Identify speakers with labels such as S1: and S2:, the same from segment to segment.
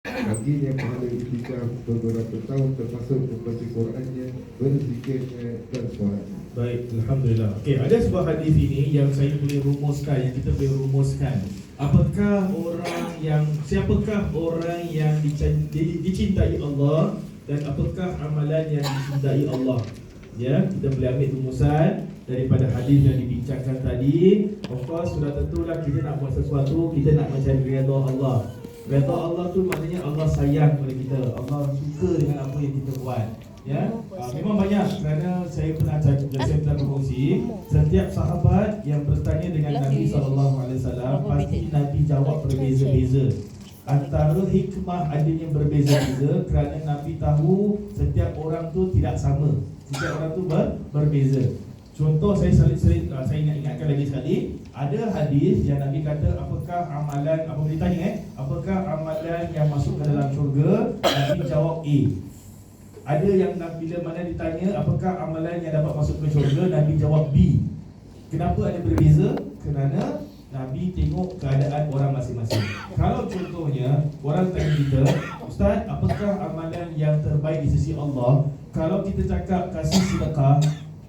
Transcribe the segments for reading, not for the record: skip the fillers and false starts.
S1: baginya pahala itikaf beberapa tahun termasuk membaca Qurannya, berzikirnya dan solatnya.
S2: Baik, Alhamdulillah. Okey, ada sebuah hadis ini yang saya boleh rumuskan, yang kita boleh rumuskan. Siapakah orang yang dicintai Allah, dan apakah amalan yang dicintai Allah? Ya, kita boleh ambil rumusan daripada hadis yang dibincangkan tadi. Of course, sudah tentulah kita nak buat sesuatu, kita nak mencari redha Allah. Redha Allah tu maknanya Allah sayang kepada kita, Allah suka dengan apa yang kita buat. Ya, memang banyak, kerana saya pernah berkongsi, setiap sahabat yang bertanya dengan Nabi SAW, pasti Nabi jawab berbeza-beza. Antara hikmah adanya berbeza-beza kerana Nabi tahu setiap orang tu tidak sama, setiap orang tu berbeza. Contoh, saya ingatkan lagi sekali, ada hadis yang Nabi kata, apakah amalan, apakah amalan yang masuk ke dalam syurga? Nabi jawab A. Ada yang bila mana ditanya apakah amalan yang dapat masuk ke syurga, Nabi jawab B. Kenapa ada berbeza? Kerana Nabi tengok keadaan orang masing-masing. Kalau contohnya orang tanya kita, Ustaz, apakah amalan yang terbaik di sisi Allah? Kalau kita cakap kasih sedekah,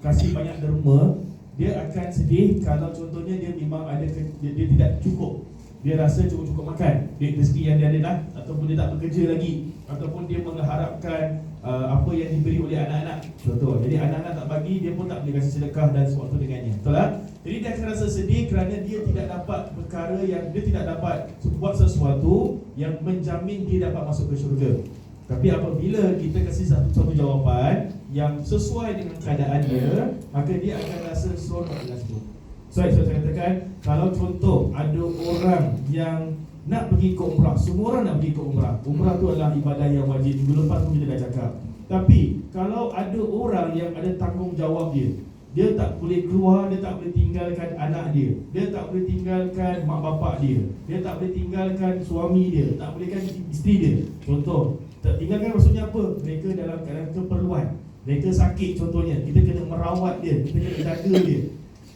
S2: kasih banyak derma, dia akan sedih kalau contohnya dia memang ada dia tidak cukup. Dia rasa cukup makan, rezeki yang dia ada dah, ataupun dia tak bekerja lagi, ataupun dia mengharapkan apa yang diberi oleh anak-anak. Contoh, jadi anak-anak tak bagi, dia pun tak boleh kasih sedekah dan sesuatu dengannya. Betul tak? Jadi dia akan rasa sedih kerana dia tidak dapat perkara yang dia tidak dapat buat sesuatu yang menjamin dia dapat masuk ke syurga. Tapi apabila kita kasih satu jawapan yang sesuai dengan keadaan dia, maka dia akan rasa seronok dengan itu. Saya katakan, kalau contoh ada orang yang nak pergi ke umrah, semua orang nak pergi ke umrah. Umrah tu adalah ibadah yang wajib. Minggu lepas pun kita dah cakap. Tapi kalau ada orang yang ada tanggungjawab dia tak boleh keluar, dia tak boleh tinggalkan anak dia, dia tak boleh tinggalkan mak bapak dia tak boleh tinggalkan suami dia, tak boleh kan isteri dia. Contoh, tak tinggalkan maksudnya apa? Mereka dalam keadaan keperluan, mereka sakit contohnya, kita kena merawat dia, kita kena jaga dia.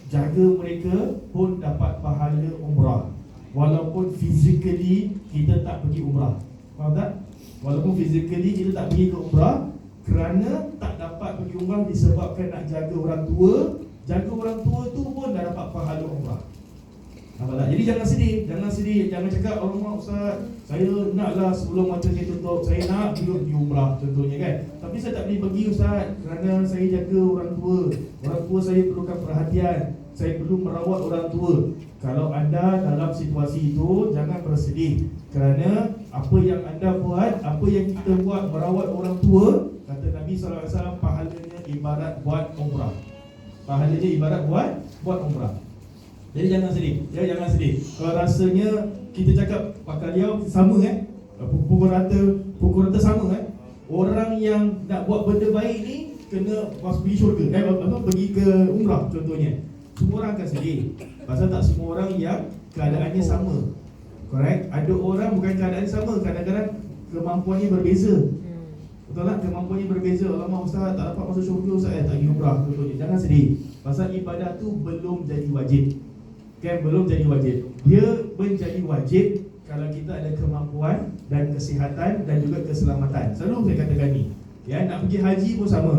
S2: Jaga mereka pun dapat pahala umrah, walaupun physically kita tak pergi umrah. Faham tak? Walaupun physically kita tak pergi ke umrah, kerana tak dapat pergi umrah disebabkan nak jaga orang tua. Jaga orang tua tu pun dah dapat pahala umrah. Nampak tak? Jadi jangan sedih, jangan cakap, "Alamak Ustaz, saya naklah sebelum mata saya tutup, saya nak pergi umrah," contohnya kan. Tapi saya tak boleh pergi Ustaz kerana saya jaga orang tua. Orang tua saya perlukan perhatian, saya perlu merawat orang tua. Kalau anda dalam situasi itu, jangan bersedih, kerana apa yang anda buat, apa yang kita buat merawat orang tua, kata Nabi SAW, pahalanya ibarat buat umrah. Pahalanya ibarat buat umrah. Jadi jangan sedih. Kalau rasanya kita cakap pakar dia sama pukul rata sama orang yang nak buat benda baik ni kena pergi syurga, pergi ke umrah contohnya. Semua orang akan sedih pasal tak semua orang yang keadaannya sama. Correct? Ada orang bukan keadaan sama, kadang-kadang kemampuannya berbeza. Betul tak? Kemampuannya berbeza. Alamak Ustaz, tak dapat masuk syurga Ustaz, tak pergi umrah contohnya. Jangan sedih, pasal ibadah tu belum jadi wajib. Belum jadi wajib. Dia menjadi wajib kalau kita ada kemampuan dan kesihatan dan juga keselamatan. Selalu saya katakan ni, nak pergi haji pun sama.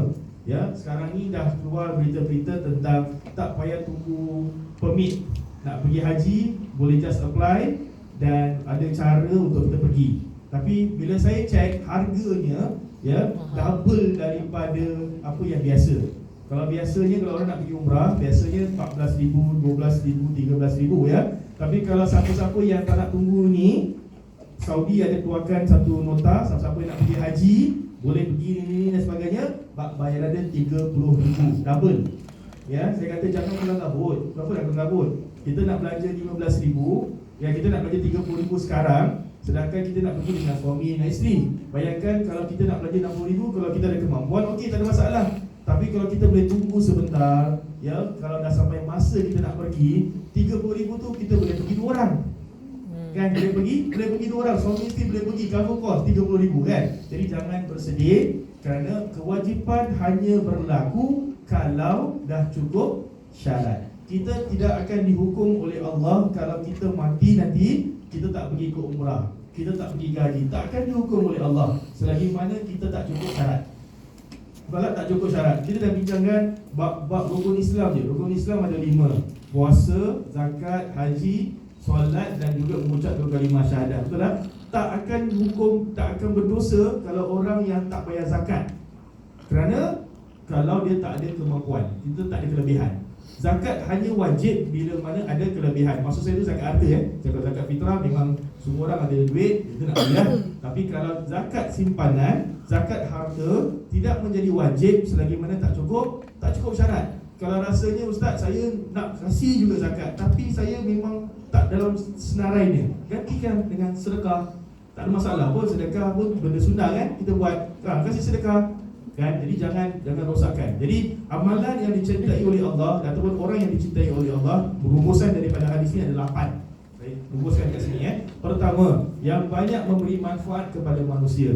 S2: Sekarang ni dah keluar berita-berita tentang tak payah tunggu permit nak pergi haji, boleh just apply dan ada cara untuk kita pergi. Tapi bila saya cek harganya double daripada apa yang biasa. Kalau biasanya kalau orang nak pergi umrah, biasanya 14,000, 12,000, 13,000 Tapi kalau siapa-siapa yang tak nak tunggu ni, Saudi ada keluarkan satu nota, siapa-siapa yang nak pergi haji boleh pergi ni dan sebagainya, bayaran dia 30,000, double. Saya kata jangan kelang kabut. Kenapa nak kelang kabut? Kita nak belanja 15,000, kita nak belanja 30,000 sekarang, sedangkan kita nak pergi dengan suami dan isteri. Bayangkan kalau kita nak belanja 60,000, kalau kita ada kemampuan, okey, tak ada masalah. Tapi kalau kita boleh tunggu sebentar, kalau dah sampai masa kita nak pergi, 30,000 tu kita boleh pergi 2 orang. Boleh pergi 2 orang, suami isteri boleh pergi, cover cost 30,000 Jadi jangan bersedih, kerana kewajipan hanya berlaku kalau dah cukup syarat. Kita tidak akan dihukum oleh Allah kalau kita mati nanti kita tak pergi ke umrah. kita tak pergi gaji, tak akan dihukum oleh Allah selagi mana kita tak cukup syarat. Kalau tak cukup syarat, kita dah bincangkan bab rukun Islam je. Rukun Islam ada 5: puasa, zakat, haji, solat dan juga mengucap 2 kalimah syahadat. Betul tak? Tak akan hukum, tak akan berdosa kalau orang yang tak bayar zakat. Kerana kalau dia tak ada kemampuan, kita tak ada kelebihan. Zakat hanya wajib bila mana ada kelebihan. Maksud saya tu zakat harta zakat fitrah memang semua orang ada duit, itu nak bayar. Tapi kalau zakat simpanan, zakat harta tidak menjadi wajib selagi mana tak cukup syarat. Kalau rasanya ustaz saya nak kasih juga zakat tapi saya memang tak dalam senarainya, gantikan dengan sedekah. Tak ada masalah pun, sedekah pun benda sunnah kan, kita buat kasih sedekah kan. Jadi jangan rosakkan. Jadi amalan yang dicintai oleh Allah ataupun orang yang dicintai oleh Allah, rumusan daripada hadis ini ada 8. Saya rumuskan kat sini Pertama, yang banyak memberi manfaat kepada manusia.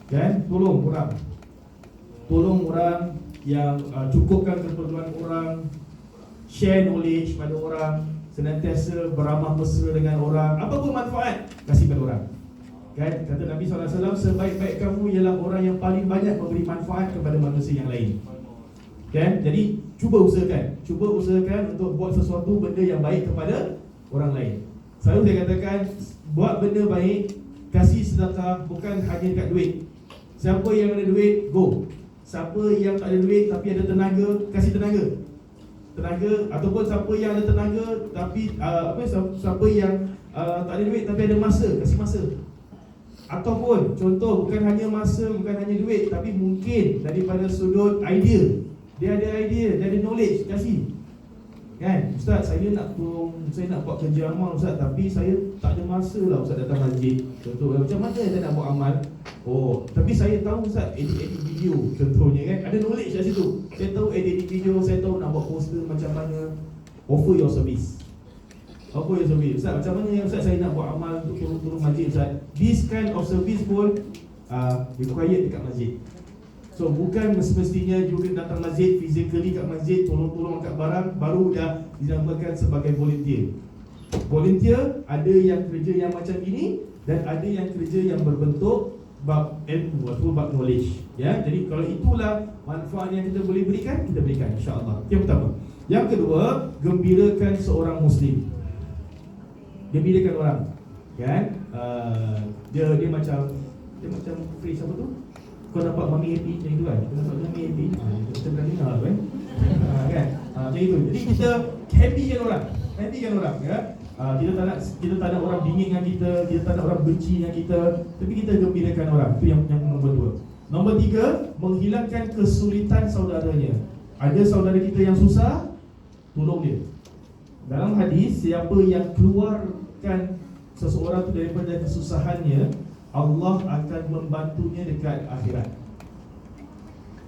S2: Kan? Tolong orang yang cukupkan keperluan orang, share knowledge pada orang, senantiasa beramah mesra dengan orang. Apa pun manfaat, kasih pada orang. Kan? Kata Nabi SAW, sebaik-baik kamu ialah orang yang paling banyak memberi manfaat kepada manusia yang lain. Kan? Jadi cuba usahakan untuk buat sesuatu benda yang baik kepada orang lain. Selalu saya katakan, buat benda baik, kasih sedekah, bukan hanya dekat duit. Siapa yang ada duit, go. Siapa yang tak ada duit tapi ada tenaga, kasih tenaga. Ataupun siapa yang ada tenaga tapi siapa yang tak ada duit tapi ada masa, kasih masa. Ataupun contoh, bukan hanya masa, bukan hanya duit, tapi mungkin daripada sudut idea. Dia ada idea, dia ada knowledge, kasih. Kan? Ustaz, saya nak buat kerja amal Ustaz, tapi saya tak ada masa lah Ustaz datang masjid. Contoh, macam mana saya nak buat amal? Oh, tapi saya tahu Ustaz edit video contohnya kan. Ada knowledge kat situ. Saya tahu edit video, saya tahu nak buat poster macam mana. Offer your service. Ustaz, macam mana Ustaz saya nak buat amal untuk turun masjid Ustaz? This kind of service pun required dekat masjid. So bukan semestinya juga datang masjid, physically kat masjid, tolong angkat barang, baru dah dinamakan sebagai volunteer. Volunteer ada yang kerja yang macam ini dan ada yang kerja yang berbentuk bab ilmu atau bab knowledge. Ya, jadi kalau itulah manfaat yang kita boleh berikan, kita berikan insya-Allah. Yang pertama. Yang kedua, gembirakan seorang muslim. Gembirakan orang. Kan? Dia macam phrase apa tu? Kau dapat mami happy macam itu kan? Kita dapat mami happy. Kita berani dengar kan? Kan? Macam itu. Jadi kita happykan orang. Ya. Kita tak nak orang dingin dengan kita, kita tak nak orang benci dengan kita, tapi kita gembirakan orang. Itu yang nombor 2. Nombor 3, menghilangkan kesulitan saudaranya. Ada saudara kita yang susah, tolong dia. Dalam hadis, siapa yang keluarkan seseorang itu daripada kesusahannya, Allah akan membantunya dekat akhirat.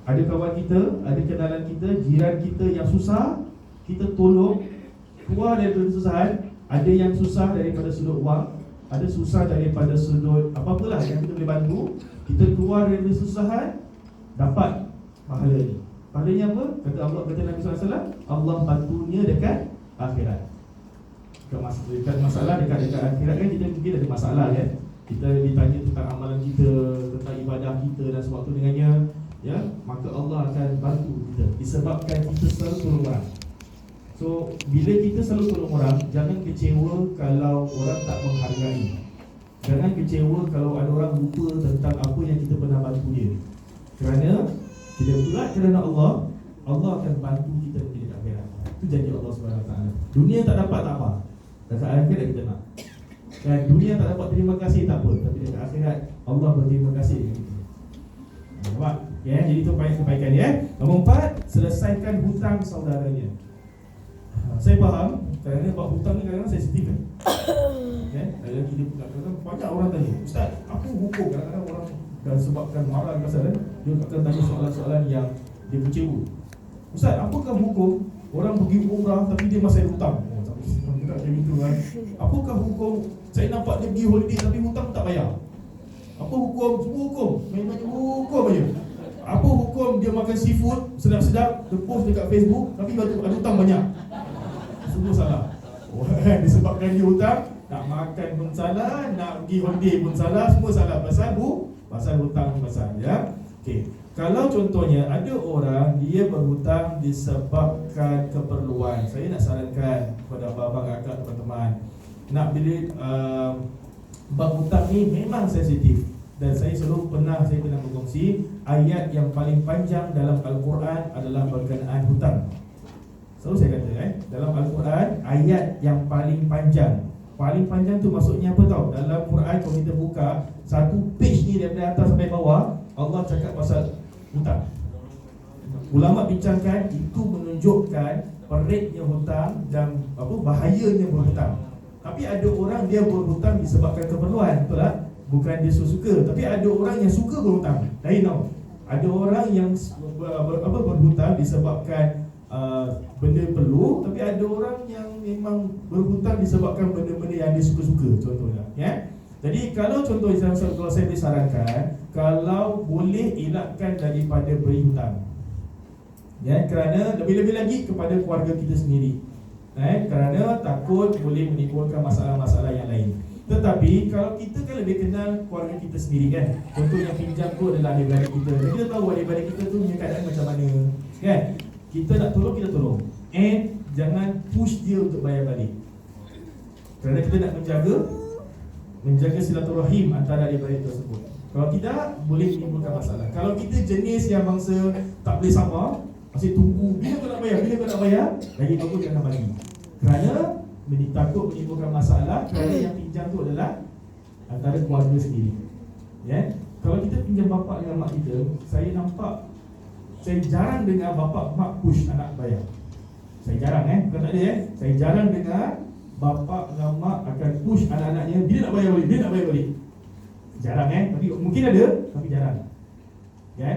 S2: Ada kawan kita, ada kenalan kita, jiran kita yang susah, kita tolong keluar daripada kesusahan. Ada yang susah daripada sudut wang, ada susah daripada sudut apa-apalah yang kita boleh bantu. Kita keluar daripada kesusahan, dapat pahala ni. Pahalanya apa? Kata Nabi SAW, Allah bantunya dekat akhirat. Dekat masalah dekat akhirat kan, kita mungkin ada masalah kan. Kita ditanya tentang amalan kita, tentang ibadah kita dan sebagainya dengannya, ya, maka Allah akan bantu kita disebabkan kita selalu tolong orang. So, bila kita selalu tolong orang, jangan kecewa kalau orang tak menghargai. Jangan kecewa kalau ada orang lupa tentang apa yang kita pernah bantu dia. Kerana kita buat kerana Allah akan bantu kita di akhirat. Itu janji Allah SWT. Dunia tak dapat tak apa, dekat akhirat kita nak. Dan dunia tak dapat terima kasih tak apa, tapi dekat akhirat Allah berterima kasih dengan kita. Nampak? Ya, jadi itu kebaikan ya. Nombor 4, selesaikan hutang saudaranya. Saya faham, kerana buat hutang ni kadang-kadang sensitif kan. Ya, lagi dia kadang-kadang banyak orang tanya, Ustaz, apa hukum? Kadang-kadang orang dah sebabkan marah pasal dia akan tanya soalan-soalan yang dia kecewa. Ustaz, apakah hukum orang pergi umrah tapi dia masih ada hutang? Sampai macam itu kan. Apakah hukum saya nampak dia pergi holiday tapi hutang tak bayar? Apa hukum? Semua hukum. Memang hukum aja. Apa hukum dia makan seafood sedap-sedap, dia post dekat Facebook tapi ada hutang banyak? Semua salah. Disebabkan dia hutang, Nak makan pun salah, nak pergi holiday pun salah, semua salah pasal hutang pasal ya. Okey. Kalau contohnya ada orang dia berhutang disebabkan keperluan, saya nak sarankan kepada abang-abang, kakak, teman-teman, nak bila bab hutang ni memang sensitif. Dan saya pernah berkongsi ayat yang paling panjang dalam Al-Quran adalah berkenaan hutang. Selalu saya kata dalam Al-Quran ayat yang paling panjang tu maksudnya apa tau? Dalam Quran kalau kita buka satu page ni daripada atas sampai bawah, Allah cakap pasal hutang. Ulama bincangkan itu menunjukkan peritnya hutang dan bahayanya berhutang. Tapi ada orang dia berhutang disebabkan keperluan, betul tak? Bukan dia suka. Tapi ada orang yang suka berhutang. Lain tau. Ada orang yang berhutang disebabkan benda perlu, tapi ada orang yang memang berhutang disebabkan benda-benda yang dia suka-suka, contohnya ya. Jadi kalau contoh kalau saya boleh sarankan, kalau boleh elakkan daripada beri hutang ya, kerana lebih-lebih lagi kepada keluarga kita sendiri kerana takut boleh menimbulkan masalah-masalah yang lain. Tetapi kalau kita kan lebih kenal keluarga kita sendiri kan, contoh yang pinjam tu adalah adik-beradik kita, dan kita tahu adik-beradik kita tu punya keadaan macam mana kan. Kita nak tolong, kita tolong. And jangan push dia untuk bayar balik, kerana kita nak menjaga silaturahim antara adik-beradik tersebut. Kalau tidak, boleh menimbulkan masalah. Kalau kita jenis yang bangsa tak boleh sabar, masih tunggu bila kau nak bayar, lagi bagus jangan bagi. Kerana takut menimbulkan masalah, kerana yang pinjam tu adalah antara keluarga sendiri ya. Kalau kita pinjam bapak dengan mak kita, saya jarang dengar bapak mak push anak bayar. Saya jarang bukan tak ada saya jarang dengar bapak dengan mak akan push anak-anaknya bila nak bayar balik. Jarang tapi mungkin ada, tapi jarang ya.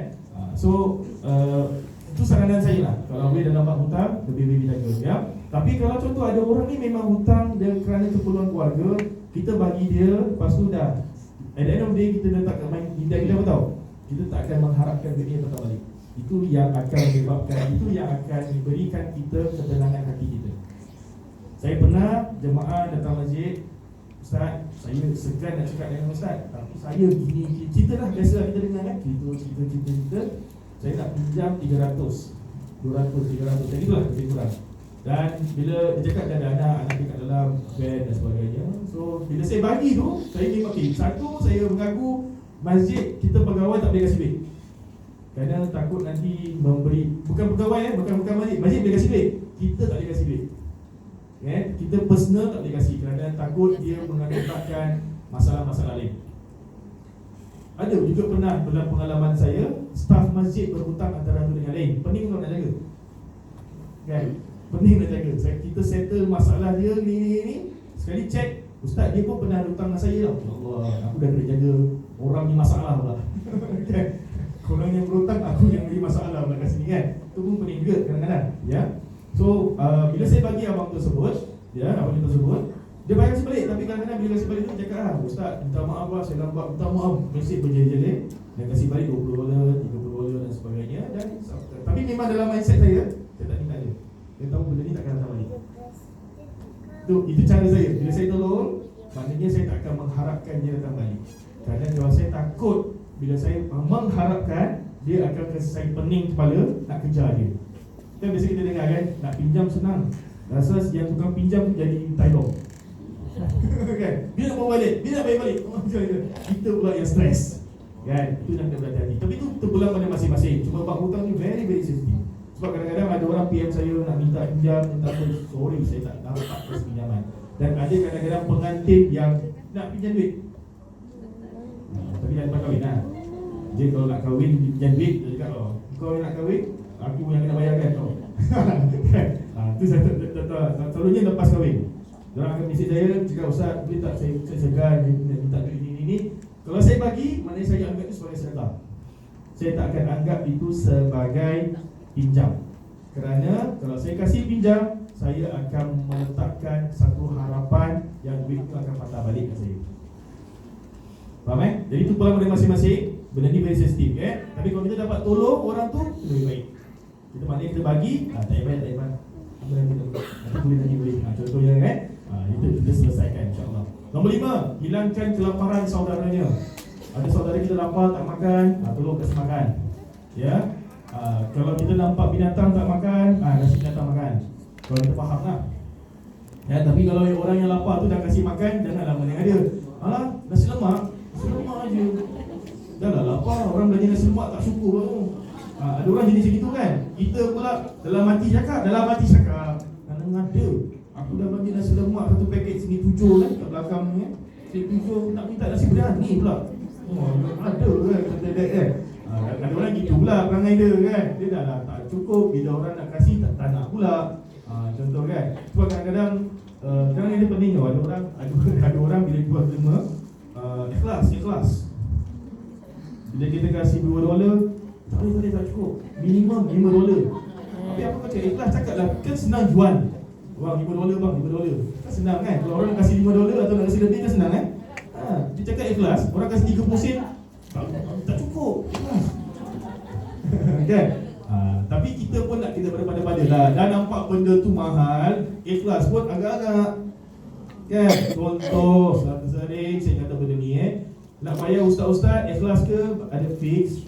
S2: Itu saranan saya lah. Kalau boleh dalam bab hutang, lebih-lebih jaga ya. Tapi kalau contoh ada orang ni memang hutang dia kerana keperluan keluarga, kita bagi dia, lepas tu dah at the end of the day kita dah tak main kita apa tahu, kita tak akan mengharapkan duit dia datang balik. Itu yang akan menyebabkan, itu yang akan memberikan kita ketenangan hati kita. Saya pernah jemaah datang masjid, Ustaz, saya segan nak cakap dengan Ustaz, tapi saya gini, cerita lah, biasa kita dengar kan, cerita saya nak pinjam 300, 200, 300, jadi itulah lebih kurang. Dan bila dia cakap ada anak dia kat dalam van dan sebagainya, so bila saya bagi tu, saya ni satu, saya mengaku masjid kita pegawai tak boleh kasih duit, kerana takut nanti memberi, bukan pegawai bukan masjid boleh kasih duit, kita tak boleh kasih duit kita personal tak boleh kasih, kerana takut dia mengakibatkan masalah-masalah lain. Ada juga pernah dalam pengalaman saya, staf masjid berhutang antara satu dengan lain. Pening nak jaga kan? Pening nak jaga. Kita settle masalah dia ni. Sekali check, Ustaz dia pun pernah hutang dengan saya tau. Allah, aku dah kena jaga orang ni masalah pula kan? Korang yang berhutang, aku yang beri masalah pula kat sini kan? Itu pun pening juga kadang-kadang ya. So bila saya bagi abang tersebut dia bayar sebalik, tapi kadang-kadang bila kasih balik tu cakap Ustaz, minta maaf lah, saya lambat, minta maaf, mesej berjaya-jaya dan kasih balik $20, $30 dan sebagainya. Dan tapi memang dalam mindset saya tak minta dia. Dia tahu benda ni takkan datang balik. Itu cara saya. Bila saya tolong, maknanya saya tak akan mengharapkan dia datang balik. Kerana kalau saya takut, bila saya mengharapkan, dia akan saya pening kepala nak kejar dia. Kan biasa kita dengar kan, nak pinjam senang, rasa yang tukang pinjam jadi Thailand kan? Dia nak bawa balik, dia nak bayar balik, kita pula yang stres kan? Itu nak berhati-hati. Tapi itu terpulang pada masing-masing. Cuma bab hutang ni very very sensitive. Sebab kadang-kadang ada orang PM saya nak minta pinjam, sorry saya tak dapat kes pinjaman. Dan ada kadang-kadang pengantin yang nak pinjam duit, tapi dah lepas kahwin lah. Dia kalau nak kahwin pinjam duit, dia cakap kau nak kahwin, aku yang kena bayarkan tau. Itu selalunya lepas kahwin. Diorang akan mesej saya, cakap Ustaz, boleh tak saya segan minta duit ini. Kalau saya bagi, maknanya saya anggap itu sebagai sedekah. Saya tak akan anggap itu sebagai pinjam. Kerana kalau saya kasih pinjam, saya akan meletakkan satu harapan yang duit itu akan patah balik ke saya. Faham Jadi itu pelan pada masing-masing. Benda ni very sensitive Tapi kalau kita dapat tolong orang tu, lebih baik. Kita maknanya kita bagi, tak payah. Apa yang kita boleh nanti boleh. Contohnya Itu kita selesaikan insya-Allah. Nombor 5, hilangkan kelaparan saudaranya. Ada saudara kita lapar tak makan, tolong kasih makan. Ya. Kalau kita nampak binatang tak makan, kasih binatang makan. Kalau kita faham lah. Ya, tapi kalau orang yang lapar tu dah kasih makan, janganlah menang dia. Alah, nasi lemak aja. Dah lah lapar, orang belajar nasi lemak tak syukur baru. Ada orang jenis macam itu kan. Kita pula dalam hati cakap, mana ada. Aku dah bagi nasi lemak satu paket sini 7 kan kat belakang ni. Sini 7 nak minta nasi biryani pula. Ada kan benda kan. Ada orang gitu pula perangai dia kan. Dia dah lah tak cukup, bila orang nak kasih tak nak pula. Contoh kan. Sebab kadang-kadang dia penting tau. Ada orang bila jual terima ikhlas. Bila kita kasih $2, tak cukup. Minimum $5. Tapi apa kata ikhlas cakaplah, kan senang jual. Wah, $5 bang, $5. Kan senang kan? Kalau orang kasih $5 atau nak kasih lebih kan senang kan? Dia cakap ikhlas, orang kasih 30 sen tak cukup. Ikhlas. Kan? Tapi kita pun nak kita berpada-pada lah. Dah nampak benda tu mahal, ikhlas pun agak-agak. Kan? Contoh, sering saya kata benda ni nak bayar ustaz-ustaz ikhlas ke ada fix?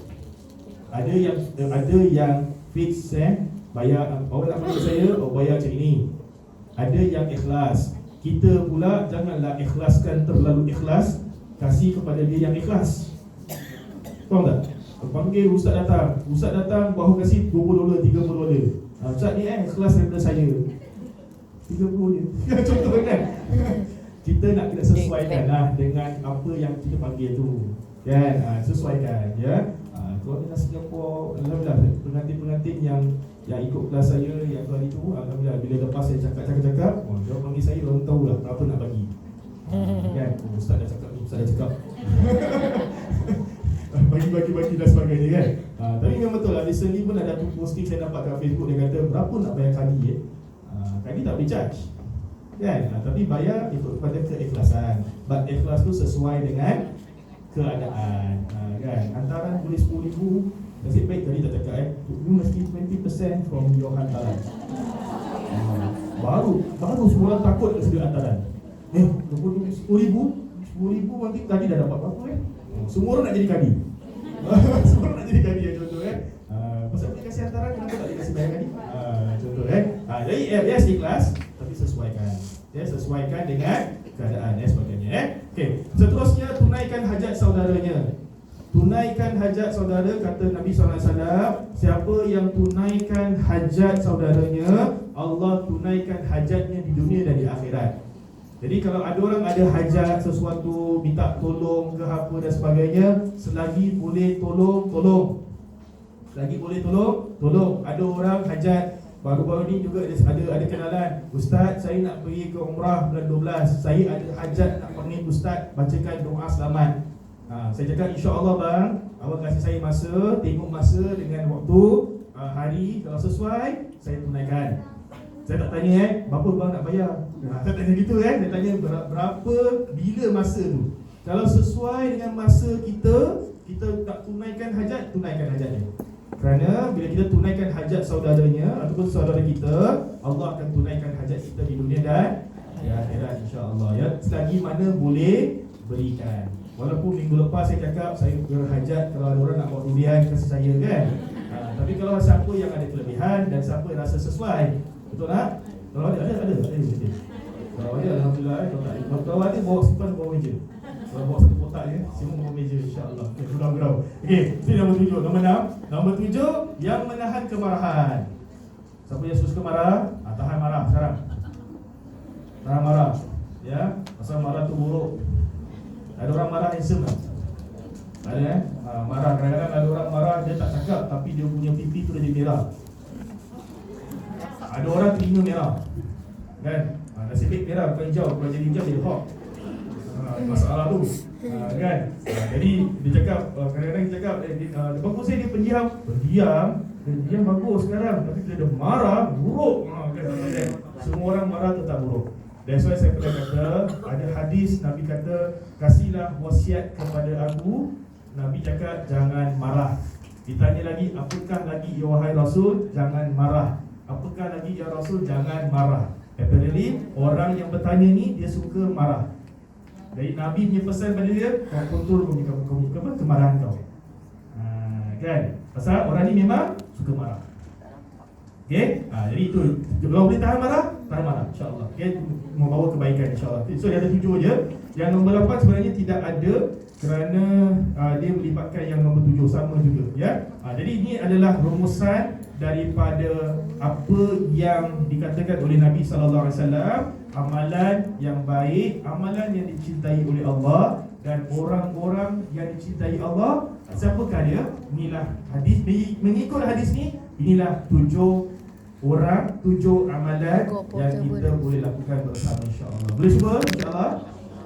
S2: Ada yang fix bayar orang nak bayar saya, bayar macam ni. Ada yang ikhlas. Kita pula janganlah ikhlaskan terlalu ikhlas, kasih kepada dia yang ikhlas. Faham tak? Panggil ustaz datang baru kasih $20, $30. Ustaz ni ikhlas daripada saya 30 je. Contoh kan. Kita nak kena sesuaikan lah dengan apa yang kita panggil tu. Kan? Sesuaikan ya. Kalau di Singapura, alhamdulillah pengantin-pengantin yang ikut kelas saya yang kali tu, alhamdulillah bila lepas saya cakap, dia panggil saya, orang tahu lah berapa nak bagi. Kan? Ustaz dah cakap. Bagi dan sebagainya kan. Tapi memang betul lah, recently pun ada tu posting saya dapat kat Facebook, dia kata berapa nak bayar kadi kadi tak boleh charge kan. Tapi bayar ikut kepada keikhlasan. But ikhlas tu sesuai dengan keadaan kan. Hantaran boleh 10,000, nasib baik tadi tak cakap you mesti 20% from your hantaran. Baru semua orang takut nak sedia hantaran. 10,000 nanti tadi dah dapat berapa semua orang nak jadi kadi. Semua orang nak jadi kadi contoh pasal boleh kasih hantaran, kenapa tak boleh kasih bayar kadi? Contoh jadi yes ikhlas, tapi sesuaikan. Sesuaikan dengan keadaan sebagainya. Okey, seterusnya tunaikan hajat saudaranya. Tunaikan hajat saudara, kata Nabi SAW, siapa yang tunaikan hajat saudaranya, Allah tunaikan hajatnya di dunia dan di akhirat. Jadi kalau ada orang ada hajat sesuatu, minta tolong ke apa dan sebagainya, selagi boleh tolong. Selagi boleh tolong. Ada orang hajat, baru-baru ni juga ada kenalan, Ustaz saya nak pergi ke umrah bulan 12, saya ada hajat nak panggil Ustaz bacakan doa selamat. Saya cakap insya-Allah bang, awak kasih saya masa, tengok masa dengan waktu, hari, kalau sesuai saya tunaikan. Saya tak tanya berapa bang nak bayar. Saya tanya gitu Saya tanya berapa, bila masa tu. Kalau sesuai dengan masa kita tak tunaikan hajatnya. Kerana bila kita tunaikan hajat saudaranya ataupun saudara kita, Allah akan tunaikan hajat kita di dunia dan di akhirat insya-Allah ya. Selagi mana boleh berikan. Walaupun minggu lepas saya cakap saya berhajat kalau ada orang nak bawa durian kasih saya kan. Tapi kalau siapa yang ada kelebihan dan siapa yang rasa sesuai, betul tak? Kalau ada Kalau ada alhamdulillah. Kalau ada bawa simpan bawah meja. Kalau bawa satu kotak je, semua bawah meja insya-Allah. Okey, gurau. Okey, itu nombor 7. Nombor 6. Nombor 7 yang menahan kemarahan. Siapa yang suka marah? Tahan marah sekarang. Tahan marah. Ya, pasal marah tu buruk. Ada orang marah handsome tak? Ada marah, kadang-kadang ada orang marah dia tak cakap tapi dia punya pipi tu dah jadi merah. Ada orang telinga merah kan? Nasib baik merah bukan hijau, kalau jadi hijau jadi hawk. Masalah tu kan? Jadi dia cakap, kadang-kadang dia cakap bagus dia pendiam bagus sekarang. Tapi bila dia marah, buruk kan? Semua orang marah tetap buruk. That's why saya pernah kata, ada hadis Nabi kata, kasihlah wasiat kepada aku. Nabi cakap, jangan marah. Ditanya lagi, apakah lagi ya wahai Rasul? Jangan marah. Apakah lagi ya Rasul? Jangan marah. Apparently orang yang bertanya ni dia suka marah. Dari Nabi punya pesan pada dia, kau kontrol kemarahan kau. Kan? Pasal orang ni memang suka marah. Okay? Jadi itu, kalau boleh tahan marah, insyaAllah. Okay? Membawa kebaikan insyaAllah. So dia ada 7 je. Yang nombor 8 sebenarnya tidak ada, kerana dia melibatkan yang nombor 7 sama juga, ya. Jadi ini adalah rumusan daripada apa yang dikatakan oleh Nabi SAW, amalan yang baik, amalan yang dicintai oleh Allah, dan orang-orang yang dicintai Allah. Siapakah dia? Inilah hadis, mengikut hadis ni, inilah 7 orang, 7 amalan yang kita boleh lakukan bersama insyaAllah. Boleh cuba insyaAllah?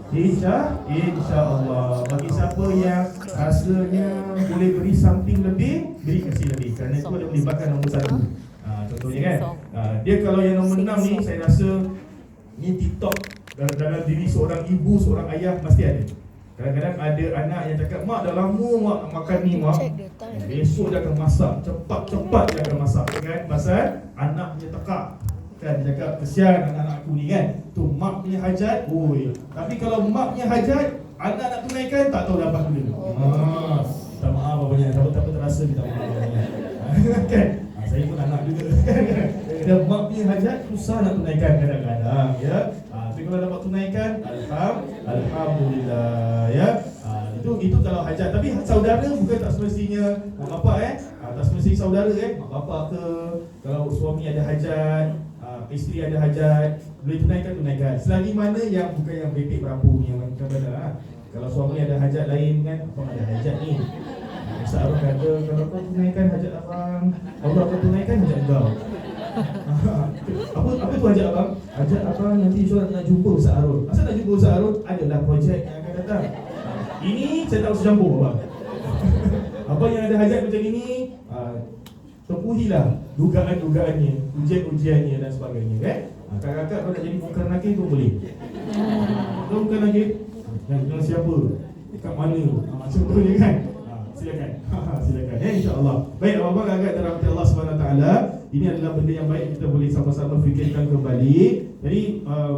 S2: InsyaAllah. Bagi siapa yang rasanya boleh beri something lebih, beri kasih lebih, kerana itu ada melibatkan nombor 1. Contohnya kan, dia kalau yang nombor 6 ni, saya rasa ni TikTok dalam diri seorang ibu, seorang ayah mesti ada. Kadang-kadang ada anak yang cakap, mak dah lama mak makan ni mak, besok dia akan masak, cepat-cepat dia akan masak, kan? Pasal anak punya tekak, kan? Dia cakap, kesian anak-anak aku ni, kan? Tu mak punya hajat, oi. Tapi kalau mak punya hajat, anak nak tunaikan, tak tahu dah apa dulu. Minta maaf bapaknya, tak terasa minta maaf bapaknya. Kan? Saya pun anak juga. Dan mak punya hajat susah nak tunaikan kadang-kadang, ya. Tapi kalau dapat tunaikan, alhamdulillah, ya. Itu kalau hajat. Tapi saudara bukan tak semestinya mak bapak, tak semestinya saudara, mak bapak ke, kalau suami ada hajat, isteri ada hajat, boleh tunaikan. Selagi mana yang bukan yang bebek berapu yang macam mana. Kalau suami ada hajat lain, kan, abang ada hajat ni, Ustaz Arun kata, kalau kau tunaikan hajat abang, Allah akan tunaikan hajat kau. Apa tu hajat abang? Hajat abang nanti insyaAllah nak jumpa Ustaz Arun. Asal nak jumpa Ustaz Arun? Adalah projek yang akan datang. Ini saya tak usah campur abang. Abang yang ada hajat macam ini, tempuhilah dugaan-dugaannya, ujian-ujiannya dan sebagainya, kan? Kakak-kakak kalau nak jadi muka nakir pun boleh. Kau muka nakir? Yang siapa? Dekat mana? Macam tu ni, kan? Silakan. Silakan. InsyaAllah. Baik, abang-abang agak dirahmati Allah SWT. Ini adalah benda yang baik, kita boleh sama-sama fikirkan kembali. Jadi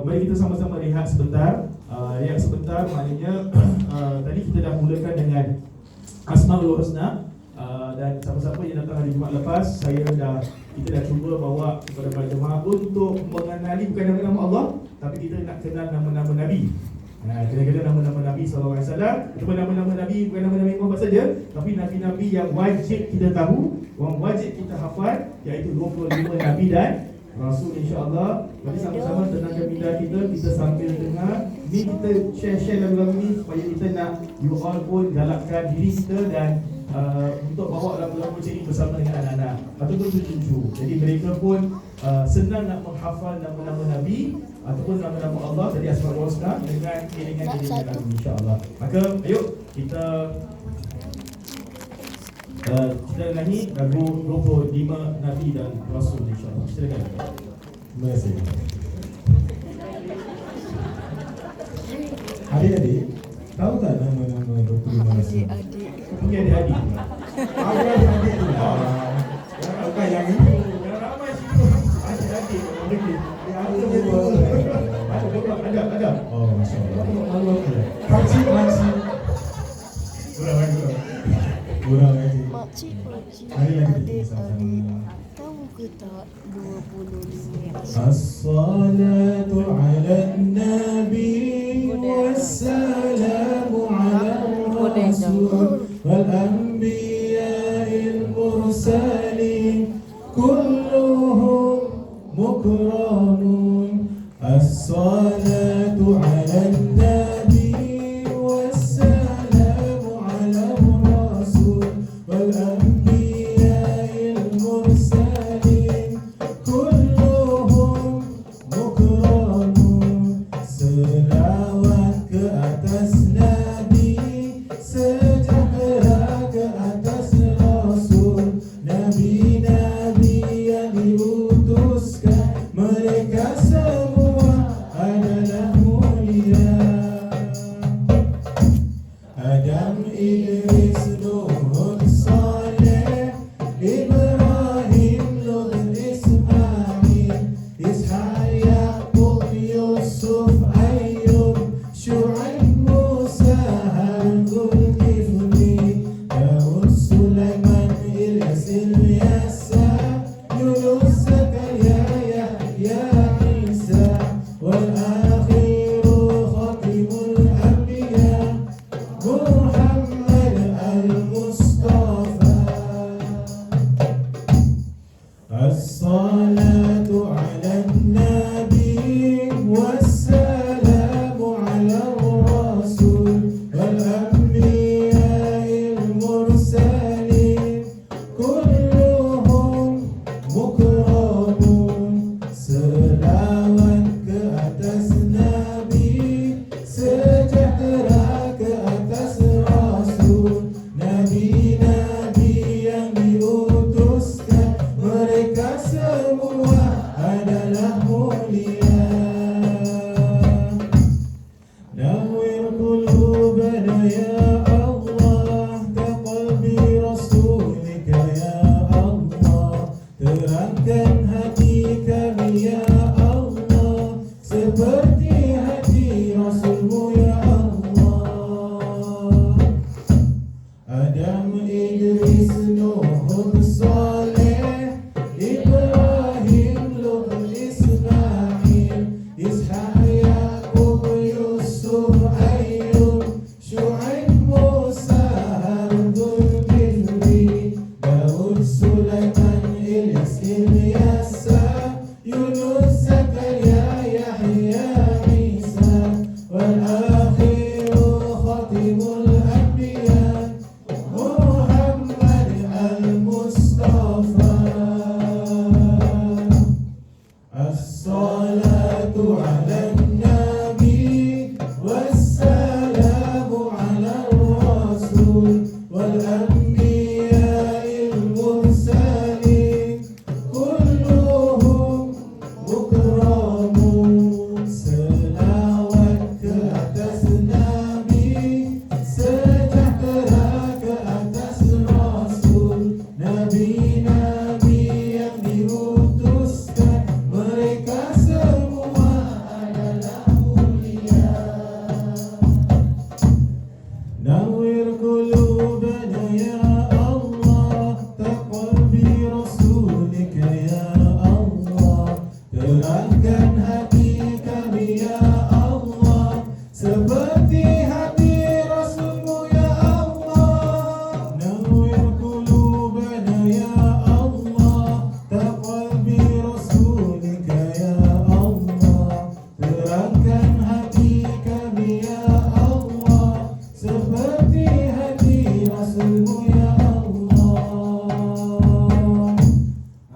S2: mari kita sama-sama rehat sebentar. Rehat sebentar maknanya tadi kita dah mulakan dengan Asmaul Husna. Dan siapa-siapa yang datang hari Jumaat lepas, kita dah cuba bawa kepada para jemaah untuk mengenali bukan nama-nama Allah, tapi kita nak kenal nama-nama Nabi. Kena-kena nama-nama Nabi SAW. Cuma nama-nama Nabi bukan nama Nabi Muhammad saja, tapi Nabi-Nabi yang wajib kita tahu, yang wajib kita hafal, iaitu 25 Nabi dan Rasul, insyaAllah. Mari sama-sama tenangkan minda kita sambil dengar. Ni kita share lagu-lagu ni supaya kita nak you all pun galakkan diri kita dan untuk bawa lagu-lagu macam ni bersama dengan anak-anak. Ataupun cucu-cucu. Jadi mereka pun senang nak menghafal nama-nama Nabi ataupun nama-nama Allah dari Asmaul Husna dengan iringan-iringan lagu, insyaAllah. Maka ayuk kita nyanyi lagu 25 Nabi dan Rasul, insyaAllah. Silakan. Terima kasih. Adik-adik, tahu tak nama-nama 25 Rasul? Punya adik-adik. Adik-adik tu lah. Bukan yang ini. Yang ramai situ. Adik-adik. Ada. Oh, Masya Allah. Makcik. Kurang lagi.
S3: Makcik,
S2: Hari lagi
S3: adik-adik,
S2: sama-sama.
S3: tahu ke tak 25
S2: As-salatu ala nabi wassalamu ala rasul wal anbiya'il mursalin kulluhum mukramun. As-salatu ala nabi wassalamu ala rasul wal anbiya'il mursalin kulluhum mukramun. Selawat ke atas Nabi, sejahtera ke atas Rasul, Nabi-Nabi yang diutuskan, mereka semua adalah mulia. Adam, Idris, Nuh, Saleh, Ibrahim, Lut, Ismail, Ishaq,
S4: قلوبنا يا الله تقبل برسولك يا الله terangkan hati kami ya Allah seperti hati Rasulmu ya Allah nawwir qulubana ya Allah taqwal bi rasulika ya Allah terangkan hati kami ya Allah seperti hati Rasulmu ya Allah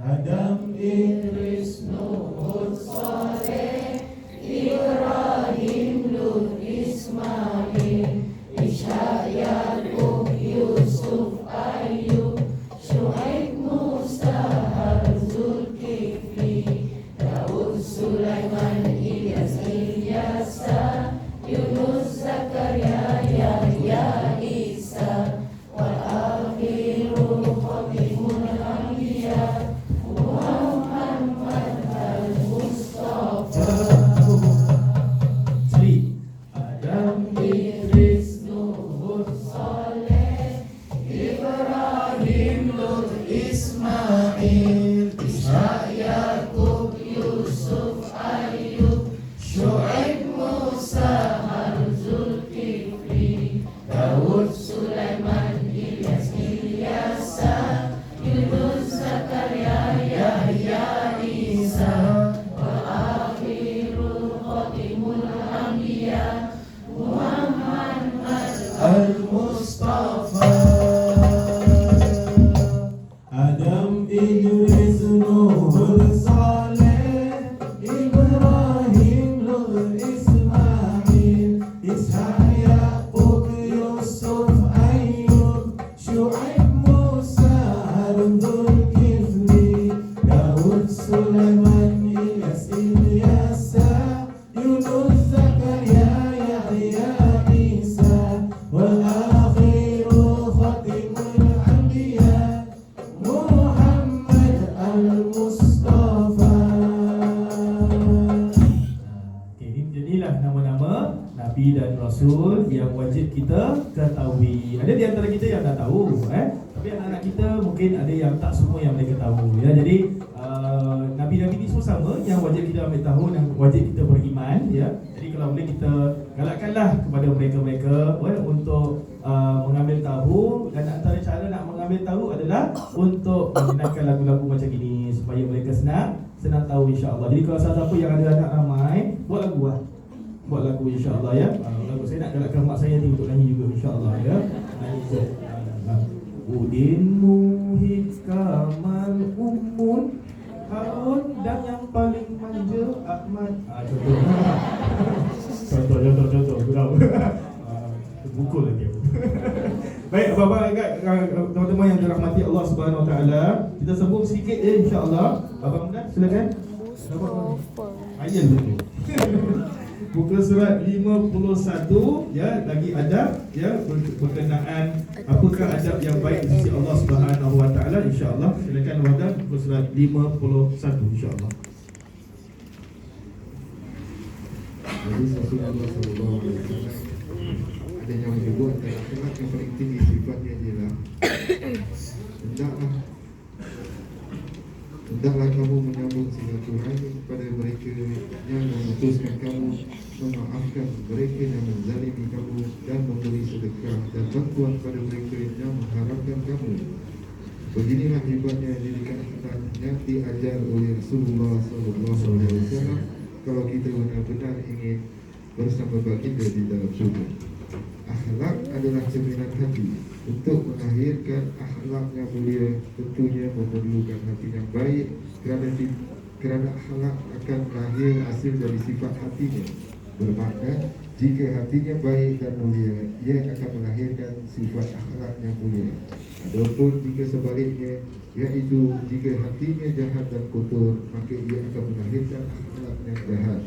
S4: Adam Idris Nuh Saleh Ibrahim Lut Ismail Ishaq Yaqub Yusuf Ayub Syuaib Musa Harun Zulkifli Daud Sulaiman Ilyas Ilyasa Yunus Zakaria Yahya Isa wal akhirul khatimul anbiya Muhammad al-Mustafa
S2: Sri Adam
S4: Idris Nuh Saleh Ibrahim Lut Ismail Ishaq Yaqub Yusuf Ayub Syuaib Musa Harun Zulkifli Daud Sulaiman Ilyas Ilyasa Yunus Zakaria Yahya Isa wa akhirul khatimul anbiya Muhammad al-Mustafa Adam Idris Nuh Saleh Ibrahim Lut Ismail Ishaq Yaqub Yusuf Ayub Syuaib Musa Harun Zulkifli Daud Sulaiman Ilyas Ilyasa Yunus Zakaria Yahya Isa wal akhirul khatimul anbiya Muhammad al-Mustafa.
S2: Okay, jadilah nama-nama Nabi dan Rasul yang wajib kita ketahui. Ada di antara kita yang dah tahu, tapi anak-anak kita mungkin ada yang tak semua yang mereka tahu. Ya, jadi Nabi-Nabi ini semua sama yang wajib kita ambil tahu dan wajib kita beriman. Ya, jadi kalau boleh kita galakkanlah kepada mereka-mereka untuk mengambil tahu, dan antara cara nak mengambil tahu adalah untuk mendengarkan lagu-lagu macam ini supaya mereka senang tahu insya-Allah. Jadi kalau siapa yang ada anak ramai, buat lagu insya-Allah ya. Lagu saya nak galakkan mak saya ni untuk nyanyi juga insya-Allah ya. Nyanyi je. Udin Muhid Kamal Umun Harun dan yang paling manja Ahmad. Contoh gurau. Terpukul lagi aku. Baik, abang-abang teman-teman yang dirahmati Allah Subhanahu Wa Taala, kita sambung sedikit insya-Allah. Abang Muhammad silakan.
S3: Mustafa.
S2: Ayat betul. Muka surat 51 ya, lagi adab ya berkenaan apakah adab yang baik di sisi Allah Subhanahu Wa Taala insya-Allah. Silakan wadah muka surat 51 insya-Allah.
S1: Jadi Rasulullah SAW ada yang menyebut antara akhlak yang paling tinggi sifatnya ialah hendaklah kamu menyambung silaturahmi kepada mereka yang memutuskan kamu, memaafkan mereka yang menzalimi kamu, dan memberi sedekah dan bantuan kepada mereka yang mengharapkan kamu. Beginilah hebatnya didikan akhlak yang diajar oleh Rasulullah SAW kalau kita benar-benar ingin bersama baginda di dalam surga. Akhlak adalah cerminan hati. Untuk melahirkan akhlak yang mulia tentunya memerlukan hati yang baik, kerana akhlak akan lahir hasil dari sifat hatinya. Bermakna jika hatinya baik dan mulia, ia akan melahirkan sifat akhlak yang mulia. Adapun jika sebaliknya, iaitu jika hatinya jahat dan kotor, maka ia akan melahirkan akhlak yang jahat.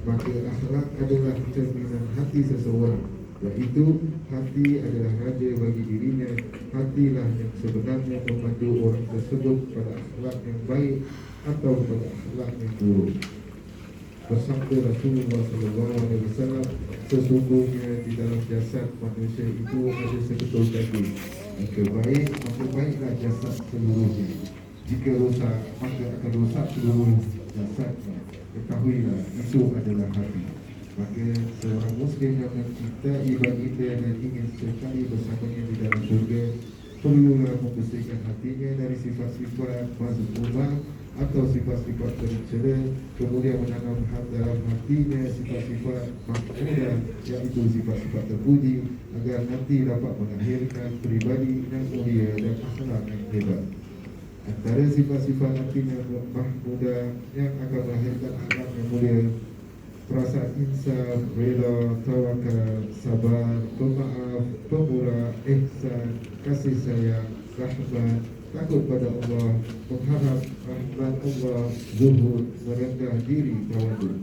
S1: Maka akhlak adalah cerminan hati seseorang, iaitu hati adalah raja bagi dirinya. Hatilah yang sebenarnya memandu orang tersebut pada akhlak yang baik atau pada akhlak yang buruk. bersabda Rasulullah SAW, sesungguhnya di dalam jasad manusia itu ada seketul daging. Jika baik, maka baiklah jasad seluruhnya. Jika rosak, maka akan rosak seluruh jasadnya. Ketahuilah, itu adalah hati. Maka seorang Muslim yang mencintai baginda dan ingin sekali bersamanya di dalam surga, perlulah membersihkan hatinya dari sifat-sifat mazmumah atau sifat-sifat tercela, kemudian menanam dalam hatinya sifat-sifat mahmudah, iaitu sifat-sifat terpuji, agar nanti dapat melahirkan pribadi yang mulia dan akhlak yang hebat. Antara sifat-sifat hatinya mahmudah yang akan melahirkan akhlak yang mulia: perasaan insaf, rela, tawakal, sabar, pemaaf, pemurah, ihsan, kasih sayang, rahmat, takut pada Allah, mengharap rahmat Allah, zuhud, merendah diri, tawaduk.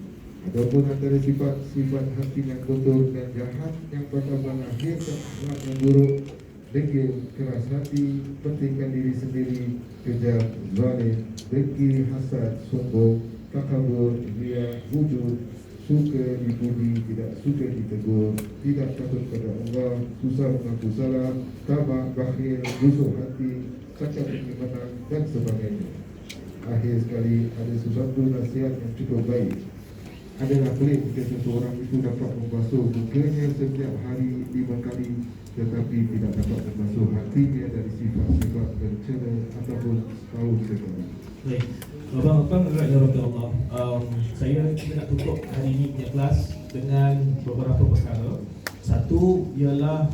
S1: Adapun antara sifat-sifat hati yang kotor dan jahat yang bakal melahirkan akhlak yang buruk: dengki, keras hati, pentingkan diri sendiri, kejam, zalim, dengki, hasad, sombong, takabur, riya, wujud, suka dipuji, tidak suka ditegur, tidak takut pada Allah, susah mengaku salah, tamak, bakhil, busuk hati, cacat ingin menang, dan sebagainya. Akhir sekali, ada sesuatu nasihat yang cukup baik. Adalah pelik jika seseorang itu dapat membasuh mukanya setiap hari 5 kali, tetapi tidak dapat membasuh hatinya dari sifat-sifat tercela ataupun setahun sekali.
S2: Baik, abang-abang ya Rasulullah, saya nak tutup hari ini punya kelas dengan beberapa perkara. Satu ialah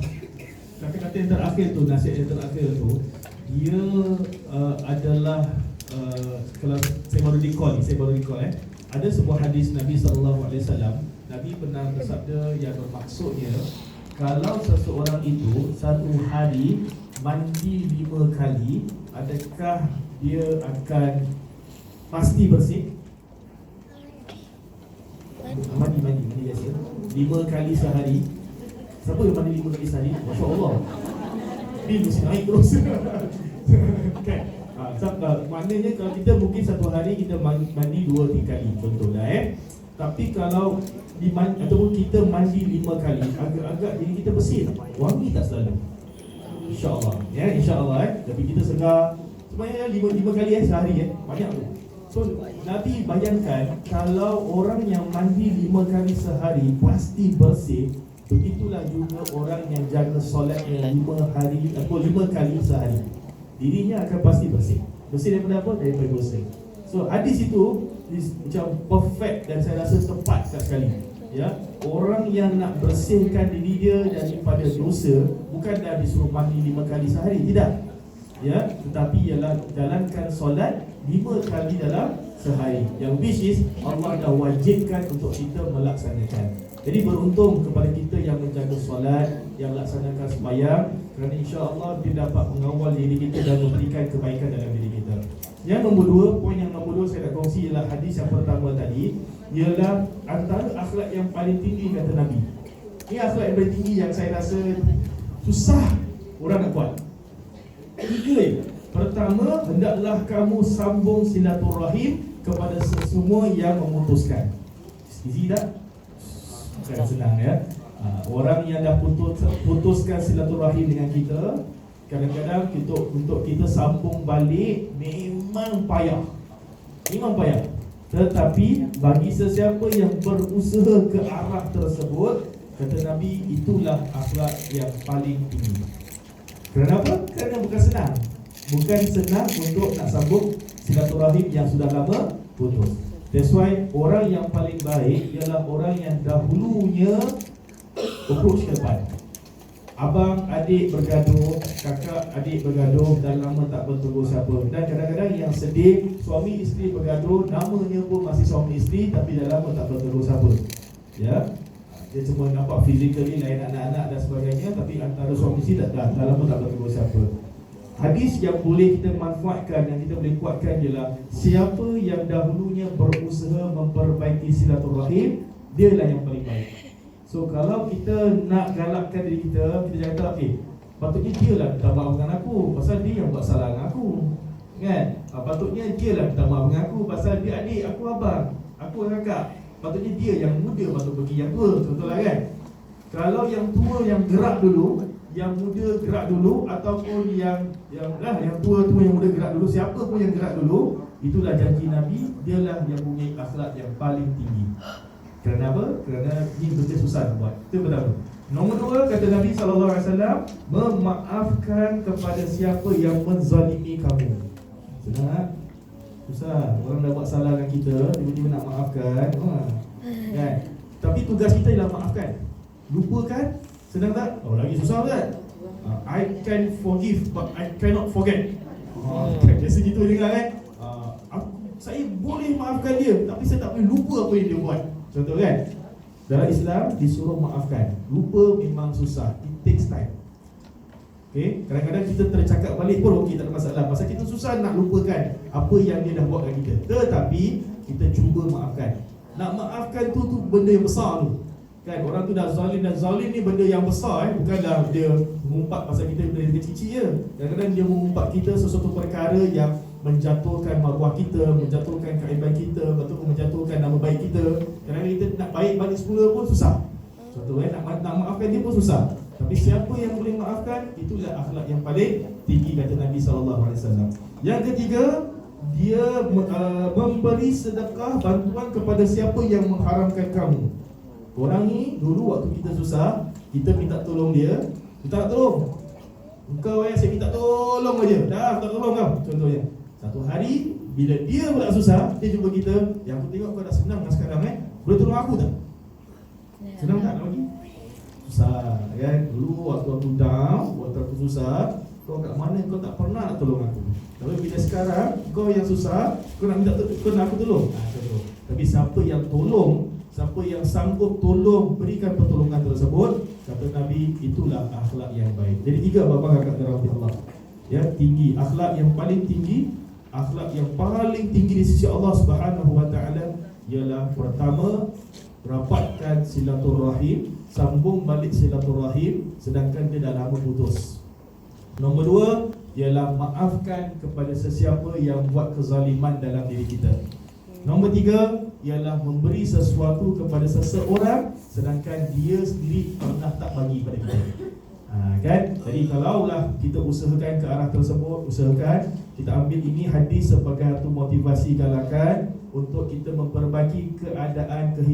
S2: kata-kata yang terakhir tu, nasihat yang terakhir tu, dia adalah kalau saya baru recall ada sebuah hadis Nabi SAW. Nabi pernah bersabda yang bermaksudnya, kalau seseorang itu satu hari mandi 5 kali, adakah dia akan pasti bersih? Mandi biasa 5 kali sehari. Siapa yang mandi 5 kali sehari? Masya Allah, bil mesti naik terus. Kan? Maknanya kalau kita mungkin satu hari kita mandi 2-3 kali contohlah tapi kalau ataupun kita mandi 5 kali, agak-agak jadi kita bersih. Wangi tak selalu? InsyaAllah InsyaAllah tapi kita segar sebenarnya 5 kali sehari banyak tu. So Nabi bayangkan kalau orang yang mandi 5 kali sehari pasti bersih, begitulah juga orang yang jaga solatnya 5 hari atau 5 kali sehari, dirinya akan pasti bersih. Bersih daripada apa? Daripada dosa. So hadis itu macam perfect dan saya rasa tepat sekali. Ya, orang yang nak bersihkan diri dia daripada dosa bukan dah disuruh mandi 5 kali sehari, tidak. Ya, tetapi ialah jalankan solat 5 kali dalam sehari, yang which is Allah dah wajibkan untuk kita melaksanakan. Jadi beruntung kepada kita yang menjaga solat, yang laksanakan sembahyang, kerana insya-Allah dia dapat mengawal diri kita dan memberikan kebaikan dalam diri kita. Yang nombor 2, poin yang nombor 2 saya nak kongsi ialah hadis yang pertama tadi, ialah antara akhlak yang paling tinggi kata Nabi. Ini akhlak yang paling tinggi yang saya rasa susah orang nak buat. 3. Pertama, hendaklah kamu sambung silaturahim kepada semua yang memutuskan. Easy tak? Bukan senang ya. Orang yang dah putuskan silaturahim dengan kita, kadang-kadang untuk kita sambung balik memang payah. Tetapi bagi sesiapa yang berusaha ke arah tersebut, kata Nabi, itulah akhlak yang paling tinggi. Kenapa? Kerana bukan senang untuk nak sambung silaturahim yang sudah lama putus. That's why orang yang paling baik ialah orang yang dahulunya approach ke depan. Abang adik bergaduh, kakak adik bergaduh dan lama tak bertegur siapa. Dan kadang-kadang yang sedih, suami isteri bergaduh, namanya pun masih suami isteri tapi dah lama tak bertegur siapa. Ya, dia cuma nampak physically lain anak-anak dan sebagainya, tapi antara suami isteri dah lama tak bertegur siapa. Hadis yang boleh kita manfaatkan, yang kita boleh kuatkan ialah siapa yang dahulunya berusaha memperbaiki silaturahim, dialah yang paling baik. So kalau kita nak galakkan diri kita jangan kata patutnya dia lah minta maaf dengan aku pasal dia yang buat salah dengan aku, kan? Patutnya dia lah minta maaf dengan aku pasal dia adik, aku abang, aku kakak. patutnya dia yang muda patut pergi yang tua. Betul lah kan? Kalau yang tua yang gerak dulu, yang muda gerak dulu, ataupun yang tua yang muda gerak dulu, siapa pun yang gerak dulu, itulah janji Nabi, dialah yang punya akhlak yang paling tinggi. Kerana apa? Kerana ini benda susah nak buat. Itu pertama. Nombor dua, kata Nabi SAW, memaafkan kepada siapa yang menzalimi kamu. Senang tak? Susah. Orang dah buat salah dengan kita, tiba-tiba nak maafkan, kan? Tapi tugas kita ialah maafkan. Lupakan, senang tak? Oh, lagi susah kan? I can forgive but I cannot forget. Biasa gitu dengar kan? Saya boleh maafkan dia, tapi saya tak boleh lupa apa yang dia buat. Contoh kan? Dalam Islam disuruh maafkan. Lupa memang susah. It takes time. Okay? Kadang-kadang kita tercakap balik pun okey, tak ada masalah. Pasal kita susah nak lupakan apa yang dia dah buat dengan kita. Tetapi kita cuba maafkan. Nak maafkan tu benda yang besar tu. Kan, orang tu dah zalim, dan zalim ni benda yang besar. Bukanlah dia mengumpat pasal kita benda kecil-kecil je. Kadang-kadang dia mengumpat kita sesuatu perkara yang menjatuhkan maruah kita, menjatuhkan kaiban kita, ataupun menjatuhkan nama baik kita. Kadang-kadang kita nak baik balik semula pun susah. Contoh nak maafkan dia pun susah. Tapi siapa yang boleh maafkan, itulah akhlak yang paling tinggi, kata Nabi SAW. Yang ketiga, dia memberi sedekah bantuan kepada siapa yang mengharamkan kamu. Orang ni dulu waktu kita susah, kita minta tolong dia, kita tak tolong. Engkau saya minta tolong aja, dah tak tolong kau. Contohnya, satu hari bila dia pula susah, dia jumpa kita, yang aku tengok kau dah senang sekarang boleh tolong aku tak? Senang tak nak bagi? Susah kan? Dulu waktu aku down, waktu aku susah, kau kat mana kau tak pernah nak tolong aku. Tapi bila sekarang kau yang susah, kau nak minta kau nak aku tolong. Contoh. Tapi siapa yang tolong, siapa yang sanggup tolong, berikan pertolongan tersebut, kata Nabi, itulah akhlak yang baik. Jadi tiga bapa kakak rahmat Allah. Ya, tinggi, akhlak yang paling tinggi, akhlak yang paling tinggi di sisi Allah Subhanahu wa taala ialah pertama, rapatkan silaturahim, sambung balik silaturahim sedangkan dia dah lama putus. Nombor dua ialah maafkan kepada sesiapa yang buat kezaliman dalam diri kita. Nombor tiga ialah memberi sesuatu kepada seseorang sedangkan dia sendiri pernah tak bagi pada kita. Kan? Jadi kalaulah kita usahakan ke arah tersebut, usahakan kita ambil ini hadis sebagai satu motivasi galakan untuk kita memperbaiki keadaan kehidupan